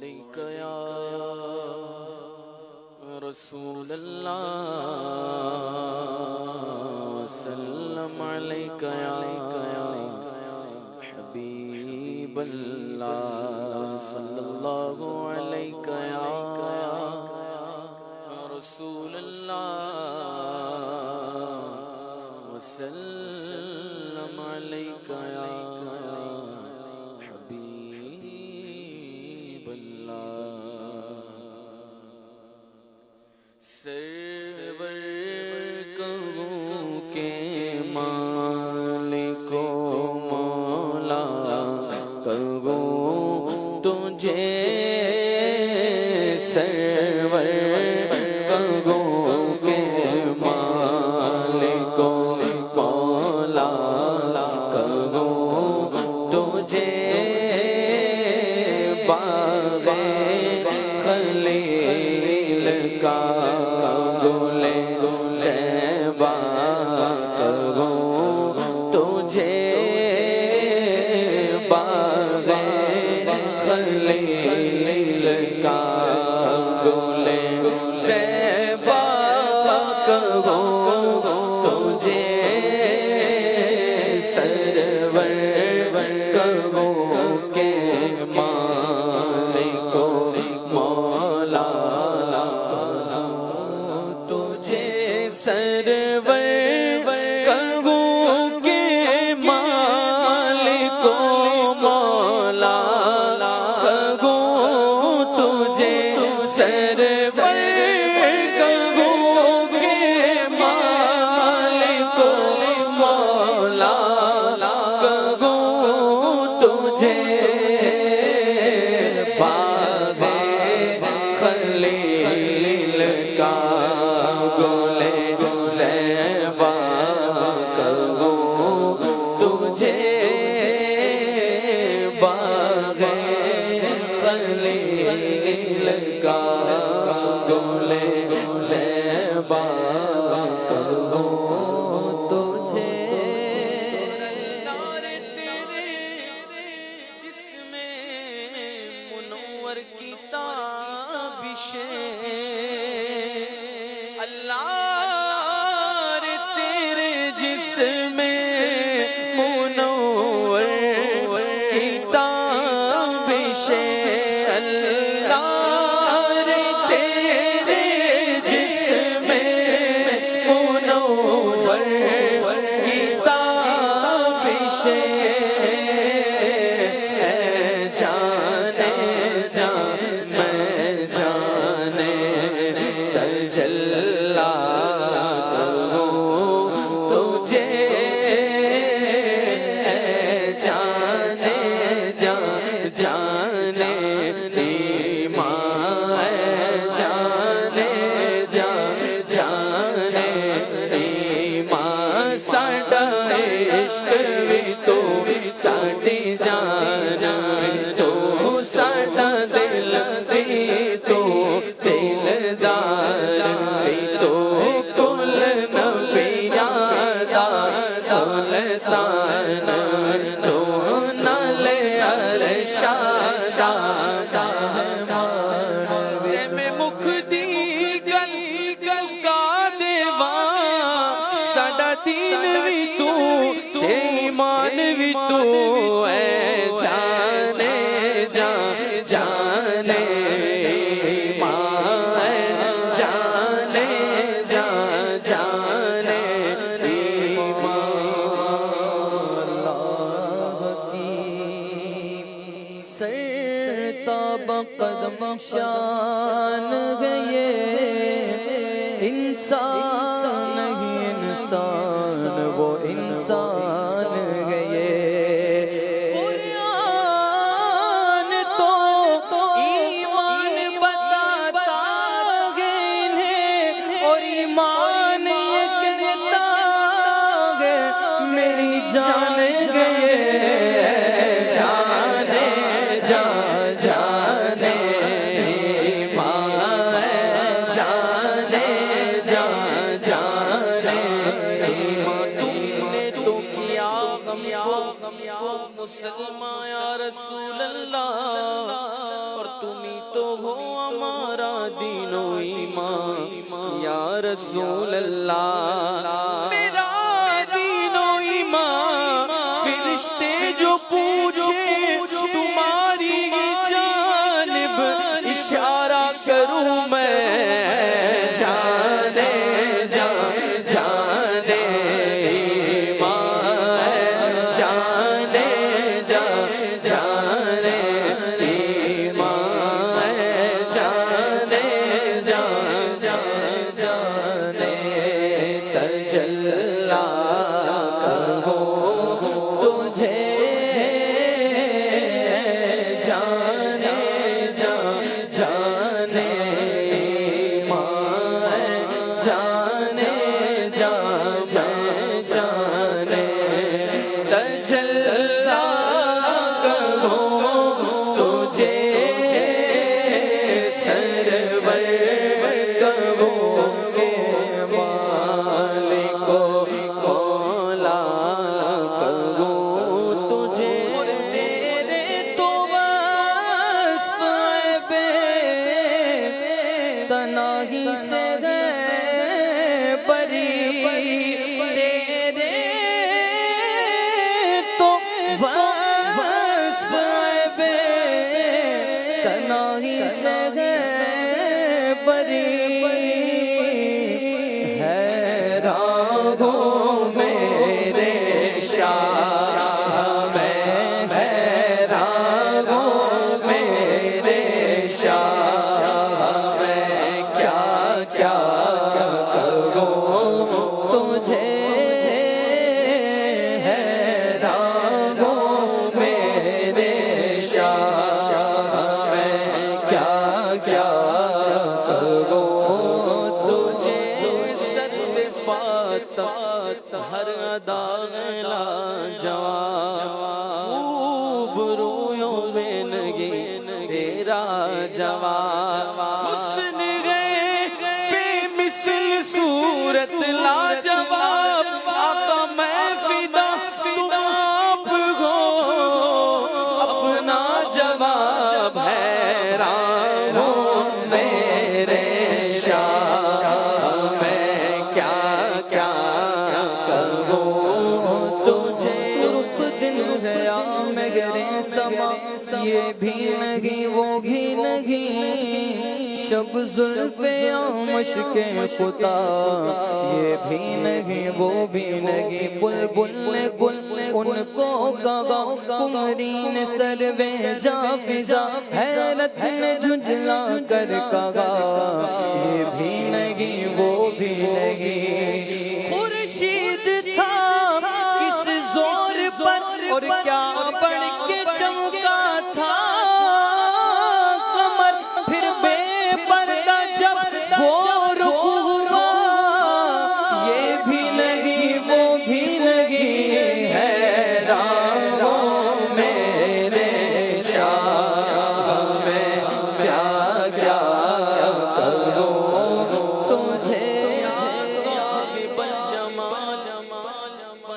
علیک یا رسول اللہ وسلم علیک یا حبیب اللہ صلی اللہ علیک یا رسول اللہ وسلم علیک یا حبیب اللہ سرور کہوں کہ مالک و مولا کہوں تجھے سرور کہوں کہ مالک و مولا کہوں تجھے باغ خلیل کا گل زیبا کہوں تجھے باغ خلیل کا گل زیبا کہوں تجھے سرور کہوں کہ مالک و مولا تجھے سرور کہوں کہ مالک و مولا کہوں تجھے سرور کہوں کہ مالک و مولا کہوں تجھے باغ خلیل کا گل زیبا کہوں تجھے باغ خلیل کا گل زیبا کہوں تجھے تیرے جسم منور کی تابشیں اللہ تیرے جسم منور کی تابشیں اللہ تیرے جسم منور کی تابشیں جانے میں جانے تجلا کہوں تجھے جانے جانے ایمان جانے جانے ایمان ساڈا عشق وی تو ساڈی جان تو ساڈا دل دی تو دلدار تو کل نبیاں دا سلطان تو نال عرش تے میں مکھ دی گل کا دیواں ساڈا دین وی تو تے ایمان وی تو اے جانے جانے قدم شان گئے انسان نہیں انسان وہ انسان گئے قرآن تو ایمان بتاتا ہے انہیں اور ایمان یہ کہتا ہے میری جان گئے تم تو ہو ہمارا دین و ایمان یا رسول اللہ میرا دین و ایمان فرشتے جو پوچھے تمہاری جانب اشارہ کروں میں جانے یہ بھی نہیں وہ بھی نہیں شب زلف مشک خدا یہ بھی نہیں وہ بھی نہیں بلبل نے گل ان کو گاگا کمری نے سر جا فضا حیرت نے جھنجھلا کر کہا یہ بھی نہیں وہ بھی نہیں خورشید تھا کس زور پر اور کیا بڑھ کے چمکا تھا کمر پھر بے پردہ جب وہ رکوع ہوا یہ بھی نہیں وہ بھی نہیں حیران ہوں میرے شاہ میں کیا کیا کروں تجھے صاحب الجمال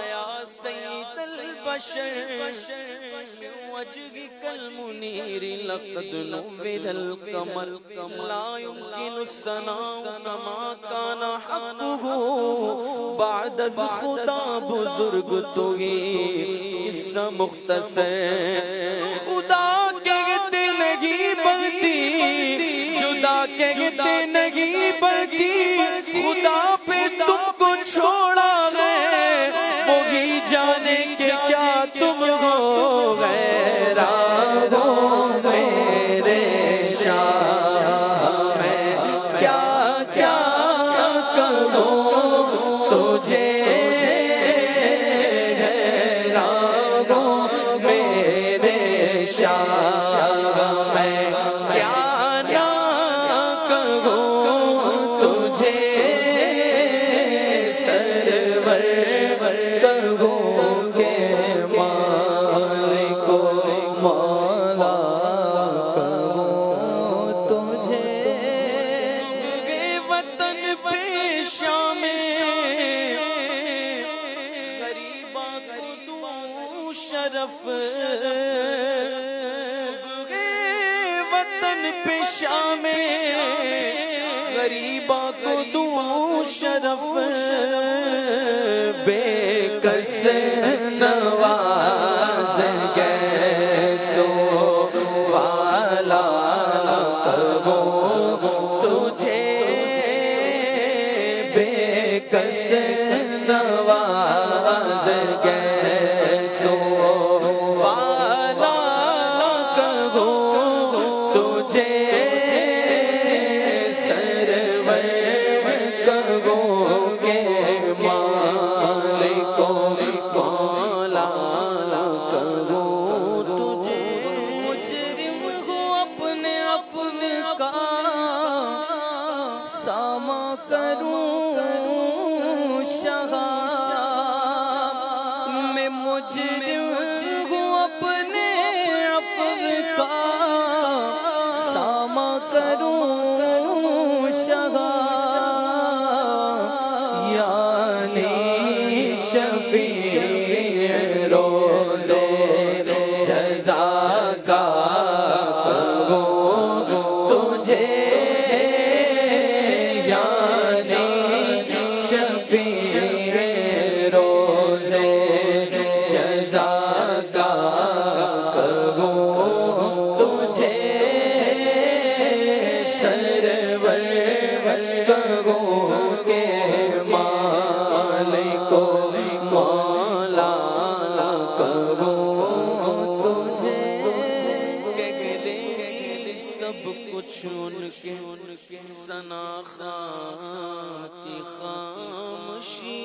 یا سید البشر وجهك المنير لقد نور القمر لا يمكن الثناء كما كان حقه بعد خدا بزرگ تو ہی اس مختصر خدا کہتے نہیں بنتی جدا کہتے نہیں بنتی خدا پہ تم کو چھوڑا گئے وہی جانے کہ کیا تم ہو گئے پیشہ میں غریبہ کو دوں شرف بے کس نواز گیسو والا کرو تجھے بے کس نواز گیسو والا کرو تجھے سرور کرو گے مالک مولا کرو تجھے مجرم ہو اپنے اپنے کا ساما کروں شہا میں مجرم ہوں اپنے اپنے کا ساما کروں شہا یعنی شفیع روز جزا کا کرو تجھے یعنی شفیع روز جزا کا کرو تجھے سرور کرو گے مالک مولا کرو تجھے سب کچھ ان کے ثنا خاں کی خاموشی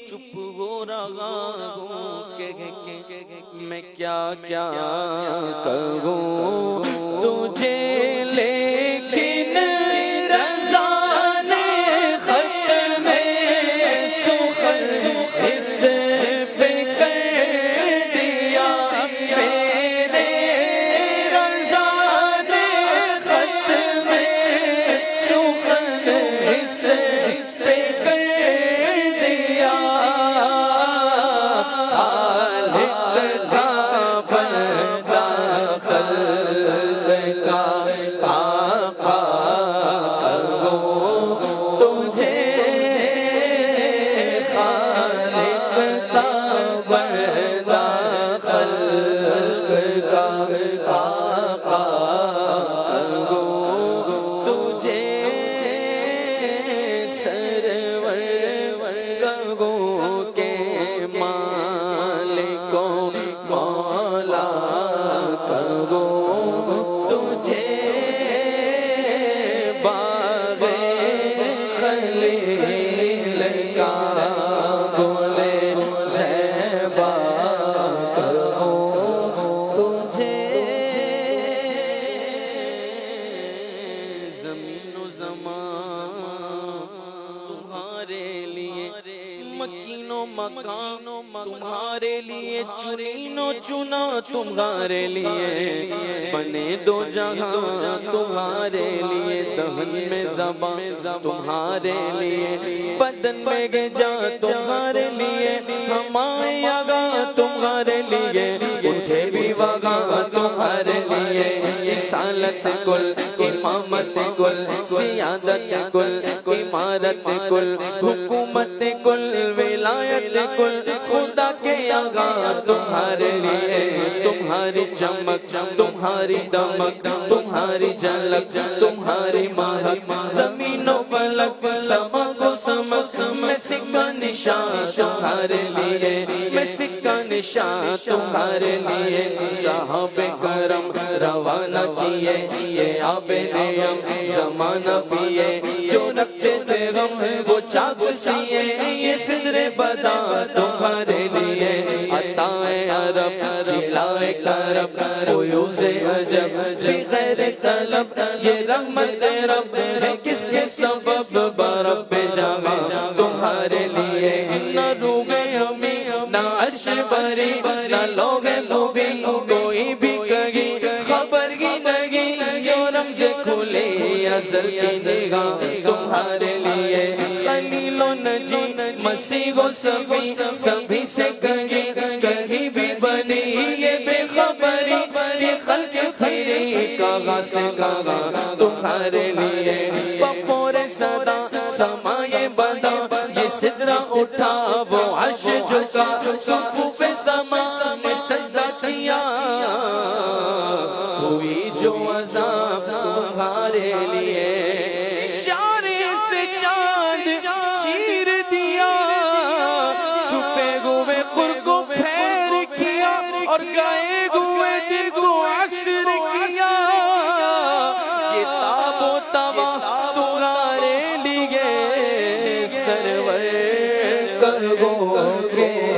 چپ ہو رہا ہوں کہ میں کیا کیا کروں تجھے لیکن رضا نے خط میں سخن اس پہ کر دیا میرے رضا نے خط میں سخن اس پہ کر دیا خالق کا بندہ خلق کا آقا کرو تجھے خالق کا بندہ خلق کا آقا کرو تجھے سرور کرو کے مالک مولا کرو تجھے باغ خلیل کا گل زیبا کرو تجھے زمین و زمان تمہارے لیے مکین و مکان تمہارے لیے چنین و چنا تمہارے لیے بنے دو جہاں تمہارے لیے دہن میں زبان تمہارے لیے بدن میں گجا تمہارے لیے ہمائے آگا تمہارے لیے اٹھے بھی وگا تمہارے لیے رسالت کل امامت کل سیادت کل امارت کل حکومت کل ولایت کل خدا کے آگا تمہارے لیے تمہاری چمک تمہاری دمک تمہاری جھلک تمہاری مہک زمین و فلک سمک و سمک میں سکہ نشان تمہارے لیے میں سکہ نشان تمہارے لیے صحابہ کرم روانہ کیے یہ آب نعم زمانہ پیے جو رکھتے تھے غم وہ چاک سیے یہ صدر بدا تمہارے لیے عطائے عرب جلائے کرب فیوز عجب بغیر طلب یہ رحمت رب ہے کس کے سبب برب جاگا تمہارے لیے نہ روگے ہمیں نہ عرش بری نہ لوگ لوگی کوئی بھی کہیں خبر ہی نہیں جو رمز کھلے ازل کی نگاہ تمہارے لیے خلیل و نجی مسیح و سبھی سے کہیں بھی بنی یہ بے خبری خلق خلق پھری کہاں سے کہاں تمہارے لیے بفور صدا سمائے بدا یہ سدرہ اٹھا وہ عرش جھکا صفوف سما نے سجدہ کیا ہوئی جو عذاب تمہارے لیے اشارے سے چاند چیر دیا چھپے ہوئے خور کو پھیر کیا اور گائے ہوئے دل کو عصر کیا یہ تاب و تبا تمہارے لیے سرور کرو گے